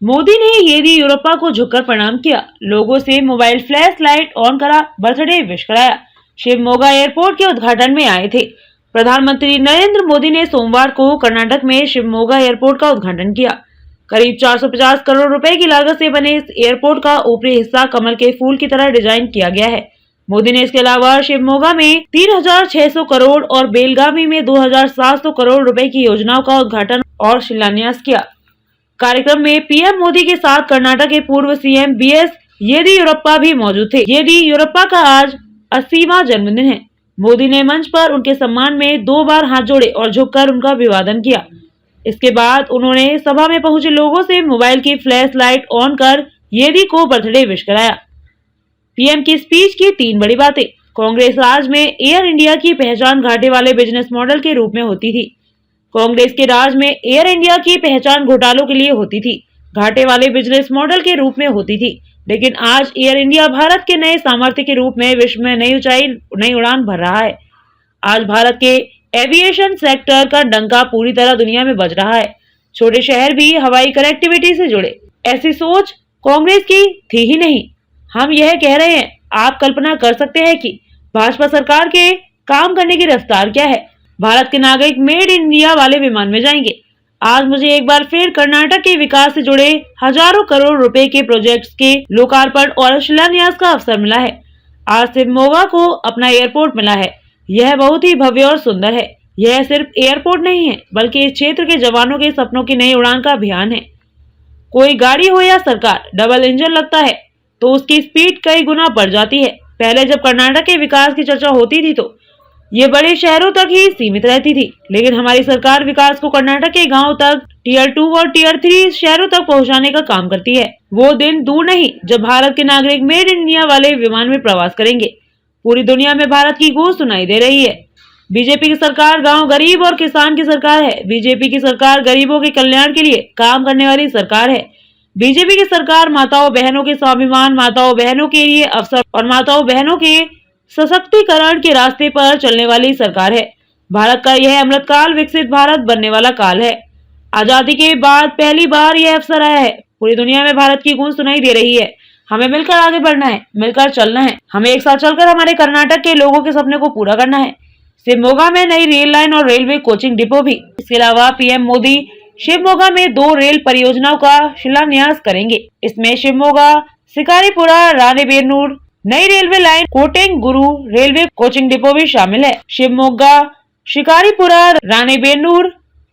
मोदी ने येदियुरप्पा को झुककर प्रणाम किया, लोगों से मोबाइल फ्लैश लाइट ऑन करा, बर्थडे विश कराया। शिवमोगा एयरपोर्ट के उद्घाटन में आए थे। प्रधानमंत्री नरेंद्र मोदी ने सोमवार को कर्नाटक में शिवमोगा एयरपोर्ट का उद्घाटन किया। करीब 450 करोड़ रुपए की लागत से बने इस एयरपोर्ट का ऊपरी हिस्सा कमल के फूल की तरह डिजाइन किया गया है। मोदी ने इसके अलावा शिवमोगा में 3,600 करोड़ और बेलगावी में 2,700 करोड़ रुपए की योजनाओं का उद्घाटन और शिलान्यास किया। कार्यक्रम में पीएम मोदी के साथ कर्नाटक के पूर्व सीएम बीएस येदियुरप्पा भी मौजूद थे। येदियुरप्पा का आज 80वां जन्मदिन है। मोदी ने मंच पर उनके सम्मान में 2 बार हाथ जोड़े और झुककर उनका अभिवादन किया। इसके बाद उन्होंने सभा में पहुंचे लोगों से मोबाइल की फ्लैश लाइट ऑन कर येदी को बर्थडे विश कराया। पीएम की स्पीच की 3 बड़ी बातें। कांग्रेस राज में एयर इंडिया की पहचान घाटे वाले बिजनेस मॉडल के रूप में होती थी। कांग्रेस के राज में एयर इंडिया की पहचान घोटालों के लिए होती थी, घाटे वाले बिजनेस मॉडल के रूप में होती थी। लेकिन आज एयर इंडिया भारत के नए सामर्थ्य के रूप में विश्व में नई ऊंचाई, नई उड़ान भर रहा है। आज भारत के एविएशन सेक्टर का डंका पूरी तरह दुनिया में बज रहा है। छोटे शहर भी हवाई कनेक्टिविटी से जुड़े। ऐसी सोच कांग्रेस की थी ही नहीं। हम यह कह रहे हैं, आप कल्पना कर सकते हैं कि भाजपा सरकार के काम करने की रफ्तार क्या है। भारत के नागरिक मेड इन इंडिया वाले विमान में जाएंगे। आज मुझे एक बार फिर कर्नाटक के विकास से जुड़े हजारों करोड़ रुपए के प्रोजेक्ट्स के लोकार्पण और शिलान्यास का अवसर मिला है। आज शिवमोगा को अपना एयरपोर्ट मिला है। यह बहुत ही भव्य और सुंदर है। यह सिर्फ एयरपोर्ट नहीं है, बल्कि इस क्षेत्र के जवानों के सपनों की नई उड़ान का अभियान है। कोई गाड़ी हो या सरकार, डबल इंजन लगता है तो उसकी स्पीड कई गुना बढ़ जाती है। पहले जब कर्नाटक के विकास की चर्चा होती थी तो ये बड़े शहरों तक ही सीमित रहती थी, लेकिन हमारी सरकार विकास को कर्नाटक के गांव तक, टियर 2 और टियर 3 शहरों तक पहुंचाने का काम करती है। वो दिन दूर नहीं जब भारत के नागरिक मेड इन इंडिया वाले विमान में प्रवास करेंगे। पूरी दुनिया में भारत की गूंज सुनाई दे रही है। बीजेपी की सरकार गाँव गरीब और किसान की सरकार है। बीजेपी की सरकार गरीबों के कल्याण के लिए काम करने वाली सरकार है। बीजेपी की सरकार माताओं बहनों के स्वाभिमान, माताओं बहनों के लिए अवसर और माताओं बहनों के सशक्तिकरण के रास्ते पर चलने वाली सरकार है। भारत का यह अमृतकाल विकसित भारत बनने वाला काल है। आजादी के बाद पहली बार यह अवसर आया है। पूरी दुनिया में भारत की गूंज सुनाई दे रही है। हमें मिलकर आगे बढ़ना है, मिलकर चलना है। हमें एक साथ चलकर हमारे कर्नाटक के लोगों के सपने को पूरा करना है। शिवमोगा में नई रेल लाइन और रेलवे कोचिंग डिपो भी। इसके अलावा पीएम मोदी शिवमोगा में 2 रेल परियोजनाओं का शिलान्यास करेंगे। इसमें शिवमोगा शिकारीपुरा राणेबेनूर नई railway line, Kotegangur railway coaching depot भी शामिल है। शिवमोगा शिकारीपुरा राणेबेनूर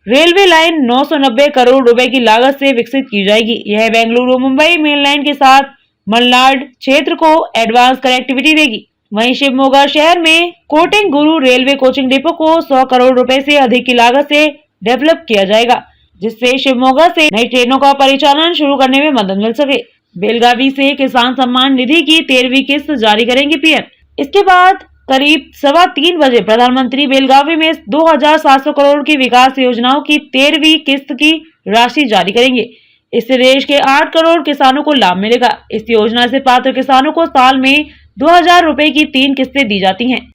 रेलवे लाइन 990 करोड़ रुपए की लागत से विकसित की जाएगी। यह बेंगलुरु मुंबई मेन लाइन के साथ मलनाड क्षेत्र को एडवांस कनेक्टिविटी देगी। वहीं शिवमोगा शहर में कोटेंगुरु रेलवे कोचिंग डिपो को 100 करोड़ रुपए से अधिक की लागत से डेवलप किया जाएगा, जिससे शिवमोगा से नई ट्रेनों का परिचालन शुरू करने में मदद मिल सके। बेलगावी से किसान सम्मान निधि की 13वीं किस्त जारी करेंगे पीएम। इसके बाद करीब 3:15 बजे प्रधानमंत्री बेलगावी में 2,700 करोड़ की विकास योजनाओं की 13वीं किस्त की राशि जारी करेंगे। इससे देश के 8 करोड़ किसानों को लाभ मिलेगा। इस योजना से पात्र किसानों को साल में 2,000 रुपए की 3 किस्तें दी जाती हैं।